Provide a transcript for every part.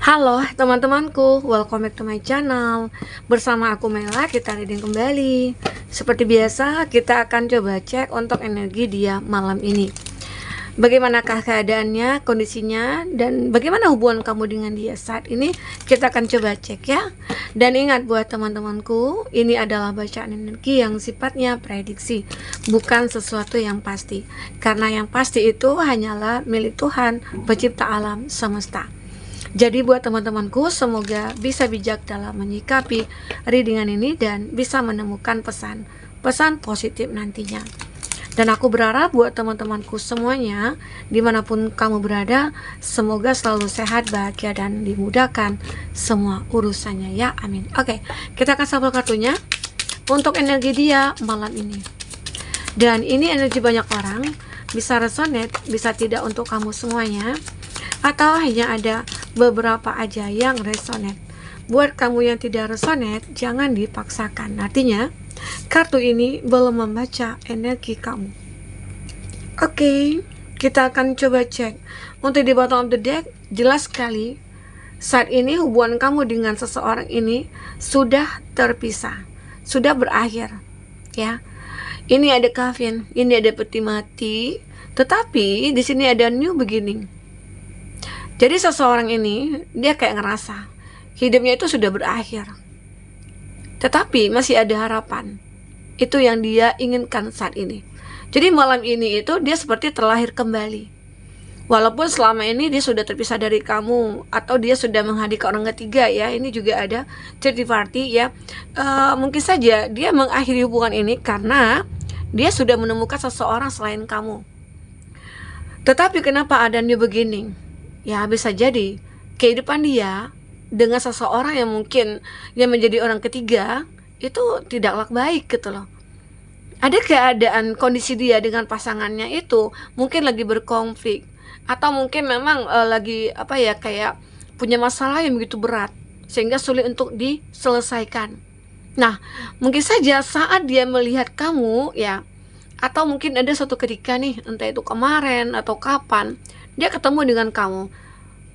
Halo teman-temanku, welcome back to my channel. Bersama aku Mela, kita reading kembali. Seperti biasa, kita akan coba cek untuk energi dia malam ini. Bagaimanakah keadaannya, kondisinya, dan bagaimana hubungan kamu dengan dia saat ini? Kita akan coba cek ya. Dan ingat buat teman-temanku, ini adalah bacaan energi yang sifatnya prediksi, bukan sesuatu yang pasti. Karena yang pasti itu hanyalah milik Tuhan, pencipta alam semesta. Jadi buat teman-temanku, semoga bisa bijak dalam menyikapi readingan ini dan bisa menemukan pesan positif nantinya. Dan aku berharap buat teman-temanku semuanya, dimanapun kamu berada, semoga selalu sehat, bahagia, dan dimudahkan semua urusannya ya, amin. Oke, kita akan sampel kartunya untuk energi dia malam ini. Dan ini energi banyak orang, bisa resonate, bisa tidak untuk kamu semuanya, atau hanya ada beberapa aja yang resonate. Buat kamu yang tidak resonate, jangan dipaksakan. Artinya, kartu ini belum membaca energi kamu. Oke, kita akan coba cek. Untuk di bottom of the deck, jelas sekali saat ini hubungan kamu dengan seseorang ini sudah terpisah, sudah berakhir. Ya, ini ada Kevin, ini ada peti mati, tetapi di sini ada new beginning. Jadi seseorang ini, dia kayak ngerasa hidupnya itu sudah berakhir, tetapi masih ada harapan. Itu yang dia inginkan saat ini. Jadi malam ini itu dia seperti terlahir kembali. Walaupun selama ini dia sudah terpisah dari kamu, atau dia sudah menghadirkan orang ketiga ya. Ini juga ada third party ya. Mungkin saja dia mengakhiri hubungan ini karena dia sudah menemukan seseorang selain kamu. Tetapi kenapa ada new beginning? Ya bisa jadi kehidupan dia dengan seseorang yang mungkin yang menjadi orang ketiga itu tidaklah baik gitu loh. Ada keadaan kondisi dia dengan pasangannya itu mungkin lagi berkonflik, atau mungkin memang lagi kayak punya masalah yang begitu berat sehingga sulit untuk diselesaikan. Nah, mungkin saja saat dia melihat kamu ya, atau mungkin ada suatu ketika nih, entah itu kemarin atau kapan, dia ketemu dengan kamu.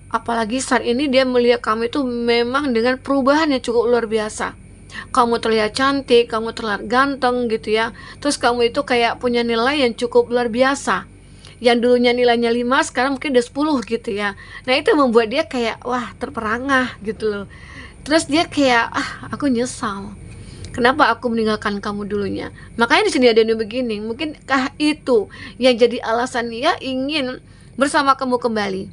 Apalagi saat ini dia melihat kamu itu memang dengan perubahan yang cukup luar biasa. Kamu terlihat cantik, kamu terlihat ganteng gitu ya. Terus kamu itu kayak punya nilai yang cukup luar biasa. Yang dulunya nilainya 5, sekarang mungkin udah 10 gitu ya. Nah itu membuat dia kayak, wah terperangah gitu loh. Terus dia kayak, aku nyesal. Kenapa aku meninggalkan kamu dulunya? Makanya di sini ada new beginning. Mungkinkah itu yang jadi alasan dia ingin bersama kamu kembali?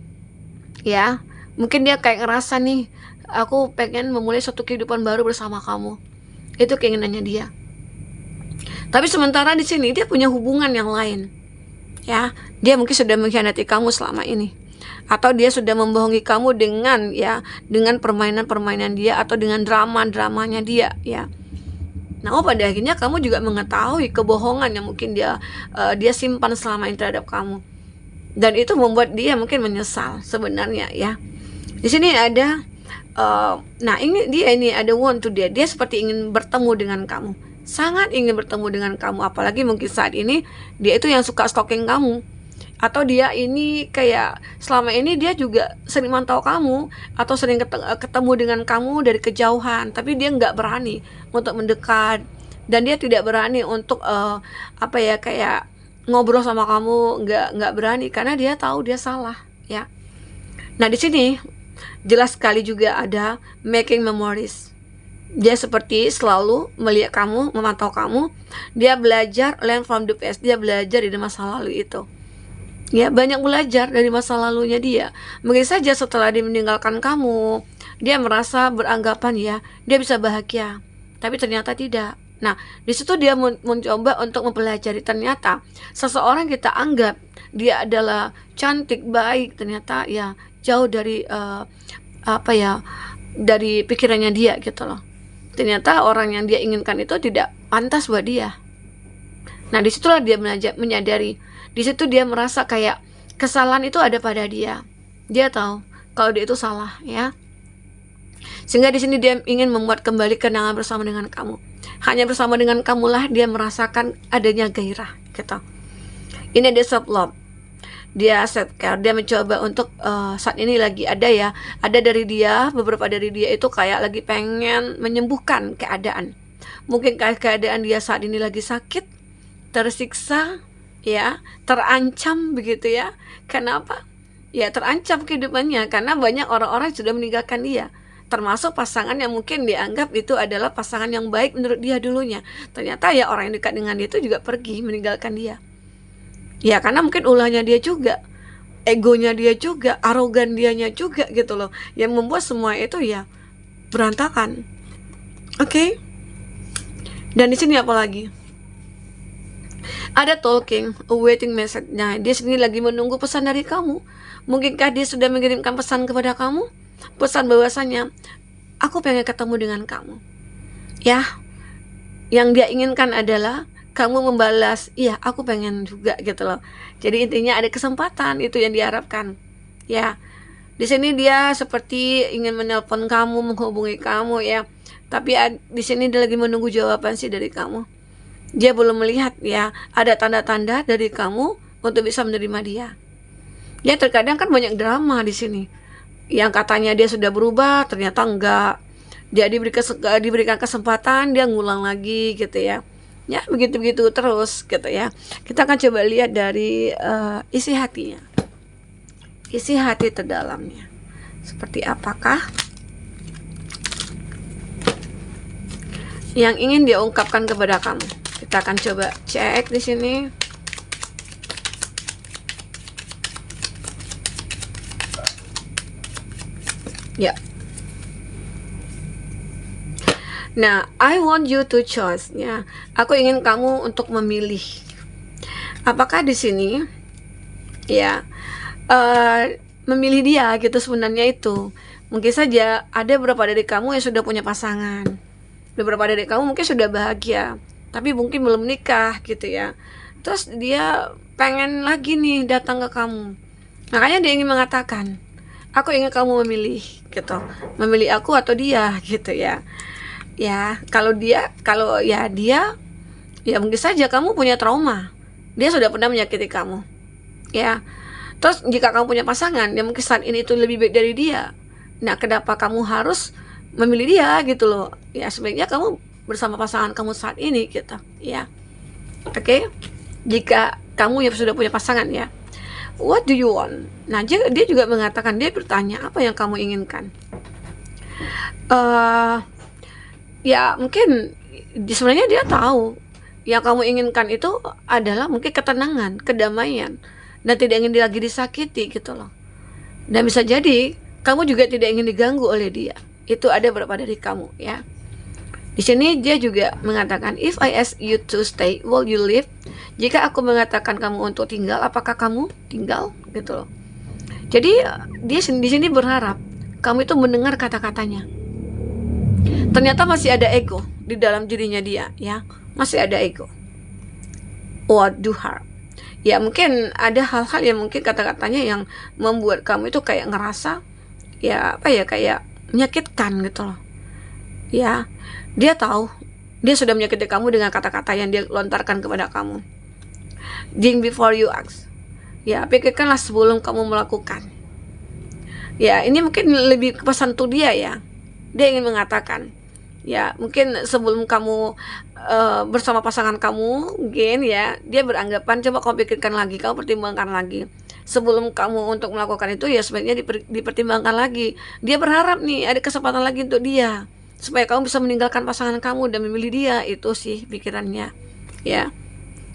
Ya, mungkin dia kayak ngerasa nih, aku pengen memulai suatu kehidupan baru bersama kamu. Itu keinginannya dia. Tapi sementara di sini dia punya hubungan yang lain. Ya, dia mungkin sudah mengkhianati kamu selama ini. Atau dia sudah membohongi kamu dengan permainan-permainan dia, atau dengan drama-dramanya dia ya. Nah, pada akhirnya kamu juga mengetahui kebohongan yang mungkin dia simpan selama ini terhadap kamu. Dan itu membuat dia mungkin menyesal sebenarnya ya. Di sini ada ini ada want to dia seperti ingin bertemu dengan kamu, sangat ingin bertemu dengan kamu. Apalagi mungkin saat ini dia itu yang suka stalking kamu, atau dia ini kayak selama ini dia juga sering mantau kamu, atau sering ketemu dengan kamu dari kejauhan, tapi dia nggak berani untuk mendekat, dan dia tidak berani untuk kayak ngobrol sama kamu, nggak berani karena dia tahu dia salah ya. Nah di sini jelas sekali juga ada making memories. Dia seperti selalu melihat kamu, memantau kamu. Dia belajar, learn from the past. Dia belajar dari masa lalu itu. Ya, banyak belajar dari masa lalunya dia. Mungkin saja setelah dia meninggalkan kamu, dia merasa beranggapan ya, dia bisa bahagia. Tapi ternyata tidak. Nah, di situ dia mencoba untuk mempelajari. Ternyata seseorang kita anggap dia adalah cantik, baik, ternyata ya jauh dari dari pikirannya dia gitu loh. Ternyata orang yang dia inginkan itu tidak pantas buat dia. Nah, disitulah dia menyadari. Di situ dia merasa kayak kesalahan itu ada pada dia. Dia tahu kalau dia itu salah ya. Sehingga di sini dia ingin membuat kembali kenangan bersama dengan kamu. Hanya bersama dengan kamulah dia merasakan adanya gairah gitu. Ini ada self love. dia self care, dia mencoba untuk saat ini lagi ada dari dia, beberapa dari dia itu kayak lagi pengen menyembuhkan keadaan. Mungkin keadaan dia saat ini lagi sakit, tersiksa, ya, terancam begitu ya. Kenapa? Ya terancam kehidupannya karena banyak orang-orang yang sudah meninggalkan dia, termasuk pasangan yang mungkin dianggap itu adalah pasangan yang baik menurut dia dulunya. Ternyata ya orang yang dekat dengan dia itu juga pergi meninggalkan dia. Ya karena mungkin ulahnya dia juga, egonya dia juga, arogan dianya juga gitu loh, yang membuat semua itu ya berantakan. Oke. Dan di sini apa lagi? Ada talking, awaiting message. Nah, dia sendiri lagi menunggu pesan dari kamu. Mungkinkah dia sudah mengirimkan pesan kepada kamu? Pesan bahwasanya, aku pengen ketemu dengan kamu. Ya, yang dia inginkan adalah kamu membalas, iya aku pengen juga gitu loh. Jadi intinya ada kesempatan, itu yang diharapkan. Ya, di sini dia seperti ingin menelpon kamu, menghubungi kamu ya. Tapi di sini dia lagi menunggu jawaban sih dari kamu. Dia belum melihat ya ada tanda-tanda dari kamu untuk bisa menerima dia. Ya terkadang kan banyak drama di sini. Yang katanya dia sudah berubah, ternyata enggak. Dia diberikan kesempatan, dia ngulang lagi gitu ya. Ya begitu-begitu terus gitu ya. Kita akan coba lihat dari isi hatinya, isi hati terdalamnya seperti apakah yang ingin dia ungkapkan kepada kamu. Kita akan coba cek di sini. Ya. Nah, I want you to choose ya. Aku ingin kamu untuk memilih. Apakah di sini ya memilih dia gitu sebenarnya itu. Mungkin saja ada beberapa dari kamu yang sudah punya pasangan. Beberapa dari kamu mungkin sudah bahagia, tapi mungkin belum menikah gitu ya. Terus dia pengen lagi nih datang ke kamu. Makanya dia ingin mengatakan, aku ingin kamu memilih gitu. Memilih aku atau dia gitu ya. Ya, kalau dia ya mungkin saja kamu punya trauma. Dia sudah pernah menyakiti kamu. Ya. Terus jika kamu punya pasangan yang mungkin saat ini itu lebih baik dari dia. Nah, kenapa kamu harus memilih dia gitu loh? Ya, sebaiknya kamu bersama pasangan kamu saat ini gitu, ya. Oke. Jika kamu yang sudah punya pasangan ya. What do you want? Nah, dia juga mengatakan, dia bertanya, apa yang kamu inginkan? Ya mungkin sebenarnya dia tahu yang kamu inginkan itu adalah mungkin ketenangan, kedamaian, dan tidak ingin lagi disakiti gitu loh. Dan bisa jadi kamu juga tidak ingin diganggu oleh dia. Itu ada beberapa dari kamu ya. Di sini dia juga mengatakan, if I ask you to stay, will you leave? Jika aku mengatakan kamu untuk tinggal, apakah kamu tinggal gitu loh. Jadi dia di sini berharap kamu itu mendengar kata-katanya. Ternyata masih ada ego di dalam dirinya dia ya, masih ada ego. What do her? Ya mungkin ada hal-hal yang mungkin kata-katanya yang membuat kamu itu kayak ngerasa ya apa ya, kayak menyakitkan gitu loh. Ya, dia tahu dia sudah menyakiti kamu dengan kata-kata yang dia lontarkan kepada kamu. Think before you act. Ya, pikirkanlah sebelum kamu melakukan. Ya, ini mungkin lebih pesan untuk dia ya. Dia ingin mengatakan, ya mungkin sebelum kamu bersama pasangan kamu, mungkin ya dia beranggapan, coba kamu pikirkan lagi, kamu pertimbangkan lagi. Sebelum kamu untuk melakukan itu ya sebaiknya dipertimbangkan lagi. Dia berharap nih ada kesempatan lagi untuk dia, supaya kamu bisa meninggalkan pasangan kamu dan memilih dia. Itu sih pikirannya ya.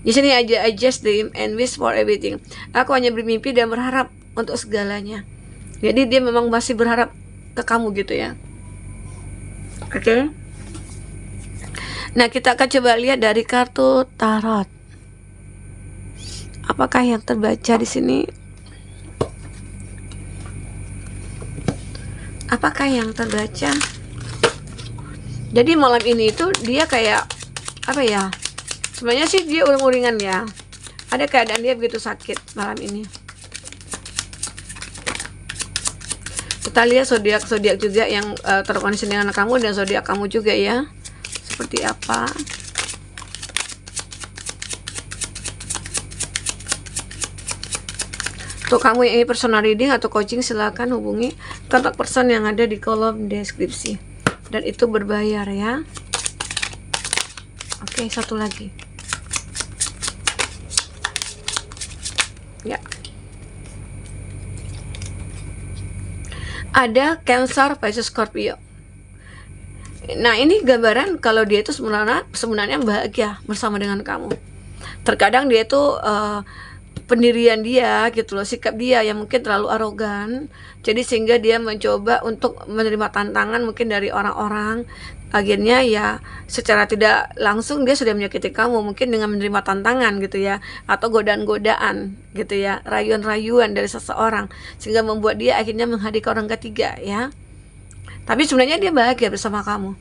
Di sini aja, I just dream and wish for everything. Aku hanya bermimpi dan berharap untuk segalanya. Jadi dia memang masih berharap ke kamu gitu ya. Oke. Nah, kita akan coba lihat dari kartu tarot. Apakah yang terbaca di sini? Apakah yang terbaca? Jadi malam ini itu dia kayak apa ya? Sebenarnya sih dia uring-uringan ya. Ada keadaan dia begitu sakit malam ini. Kita lihat zodiak juga yang terkoneksi dengan kamu dan zodiak kamu juga ya. Seperti apa? Untuk kamu yang ingin personal reading atau coaching, silakan hubungi kontak person yang ada di kolom deskripsi, dan itu berbayar ya. Oke, satu lagi ya. Ada Cancer, Pisces, Scorpio. Nah, ini gambaran kalau dia itu sebenarnya bahagia bersama dengan kamu. Terkadang dia itu pendirian dia gitu loh, sikap dia yang mungkin terlalu arogan, jadi sehingga dia mencoba untuk menerima tantangan mungkin dari orang-orang. Akhirnya ya secara tidak langsung dia sudah menyakiti kamu, mungkin dengan menerima tantangan gitu ya, atau godaan-godaan gitu ya, rayuan-rayuan dari seseorang, sehingga membuat dia akhirnya menghadirkan orang ketiga ya. Tapi sebenarnya dia bahagia bersama kamu.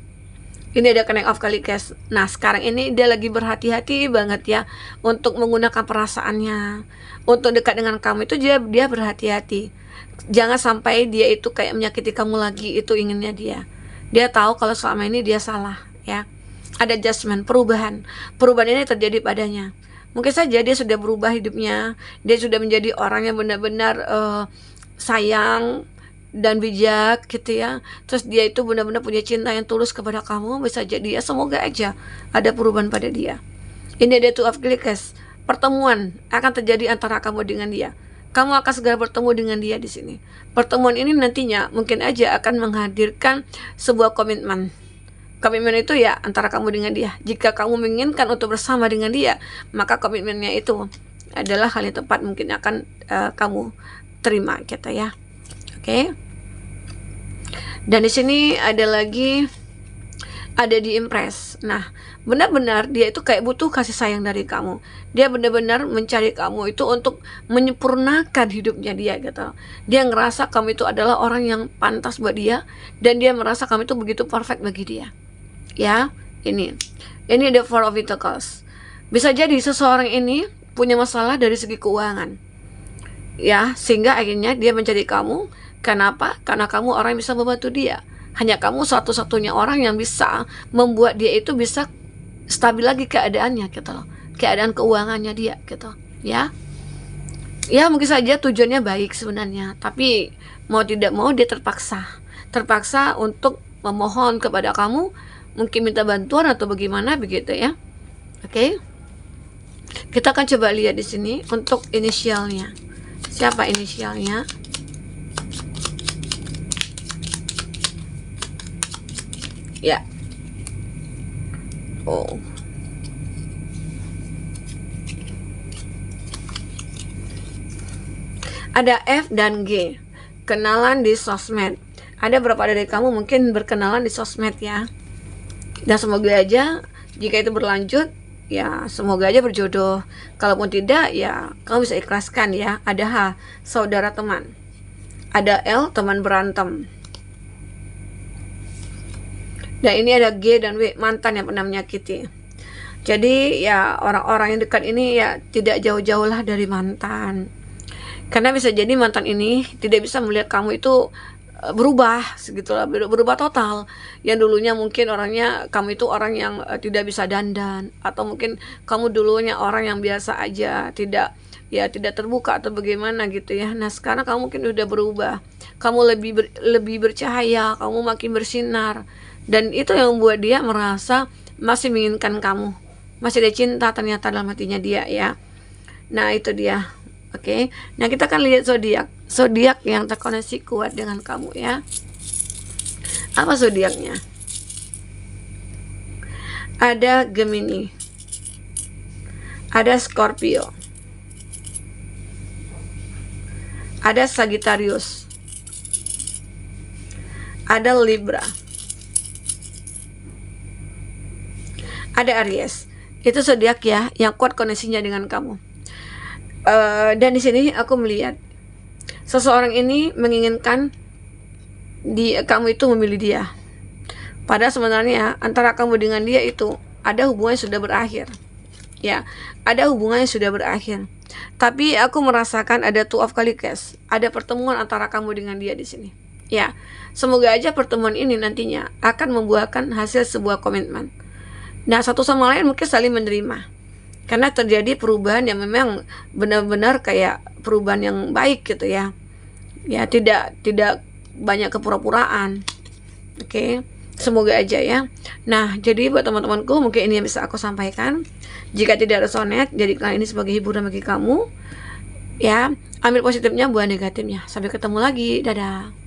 Ini ada connect of kali guys. Nah, sekarang ini dia lagi berhati-hati banget ya untuk menggunakan perasaannya. Untuk dekat dengan kamu itu dia berhati-hati. Jangan sampai dia itu kayak menyakiti kamu lagi, itu inginnya dia. Dia tahu kalau selama ini dia salah ya. Ada adjustment, perubahan. Perubahan ini terjadi padanya. Mungkin saja dia sudah berubah hidupnya. Dia sudah menjadi orang yang benar-benar sayang dan bijak gitu ya. Terus dia itu benar-benar punya cinta yang tulus kepada kamu. Bisa jadi ya, semoga aja ada perubahan pada dia. Ini ada Two of Cups. Pertemuan akan terjadi antara kamu dengan dia. Kamu akan segera bertemu dengan dia di sini. Pertemuan ini nantinya mungkin aja akan menghadirkan sebuah komitmen. Komitmen itu ya antara kamu dengan dia. Jika kamu menginginkan untuk bersama dengan dia, maka komitmennya itu adalah hal yang tepat, mungkin akan kamu terima gitu ya. Oke. Dan di sini ada lagi, ada di Empress. Nah, benar-benar dia itu kayak butuh kasih sayang dari kamu. Dia benar-benar mencari kamu itu untuk menyempurnakan hidupnya dia gitu. Dia ngerasa kamu itu adalah orang yang pantas buat dia, dan dia merasa kamu itu begitu perfect bagi dia. Ya, ini the Four of Pentacles. Bisa jadi seseorang ini punya masalah dari segi keuangan. Ya, sehingga akhirnya dia mencari kamu. Kenapa? Karena kamu orang yang bisa membantu dia. Hanya kamu satu-satunya orang yang bisa membuat dia itu bisa stabil lagi keadaannya gitu loh. Keadaan keuangannya dia gitu ya. Ya, mungkin saja tujuannya baik sebenarnya, tapi mau tidak mau dia terpaksa untuk memohon kepada kamu, mungkin minta bantuan atau bagaimana begitu ya. Oke. Kita akan coba lihat di sini untuk inisialnya. Siapa inisialnya? Ya. Oh. Ada F dan G. Kenalan di sosmed. Ada beberapa dari kamu mungkin berkenalan di sosmed ya. Dan semoga aja jika itu berlanjut, ya semoga aja berjodoh. Kalaupun tidak, ya kamu bisa ikhlaskan ya. Ada H, saudara teman. Ada L, teman berantem. Dan ini ada G dan W, mantan yang pernah menyakiti. Jadi ya orang-orang yang dekat ini ya tidak jauh-jauh lah dari mantan. Karena bisa jadi mantan ini tidak bisa melihat kamu itu berubah segitulah, berubah total. Yang dulunya mungkin orangnya, kamu itu orang yang tidak bisa dandan, atau mungkin kamu dulunya orang yang biasa aja, tidak terbuka atau bagaimana gitu ya. Nah, sekarang kamu mungkin udah berubah. Kamu lebih bercahaya, kamu makin bersinar. Dan itu yang membuat dia merasa masih menginginkan kamu. Masih ada cinta ternyata dalam hatinya dia ya. Nah, itu dia. Oke. Nah, kita akan lihat zodiak. Zodiak yang terkoneksi kuat dengan kamu ya. Apa zodiaknya? Ada Gemini. Ada Scorpio. Ada Sagittarius. Ada Libra. Ada Aries. Itu zodiak ya yang kuat koneksinya dengan kamu. Dan di sini aku melihat seseorang ini menginginkan kamu itu memilih dia. Padahal sebenarnya antara kamu dengan dia itu ada hubungan yang sudah berakhir. Ya, ada hubungan yang sudah berakhir. Tapi aku merasakan ada Two of Cups. Ada pertemuan antara kamu dengan dia di sini. Ya, semoga aja pertemuan ini nantinya akan membuahkan hasil sebuah komitmen. Nah, satu sama lain mungkin saling menerima. karena terjadi perubahan yang memang benar-benar kayak perubahan yang baik gitu ya. Ya, tidak banyak kepura-puraan. Oke, semoga aja ya. Nah, jadi buat teman-temanku, mungkin ini yang bisa aku sampaikan. Jika tidak resonate, jadikan ini sebagai hiburan bagi kamu. Ya, ambil positifnya, buang negatifnya. Sampai ketemu lagi. Dadah.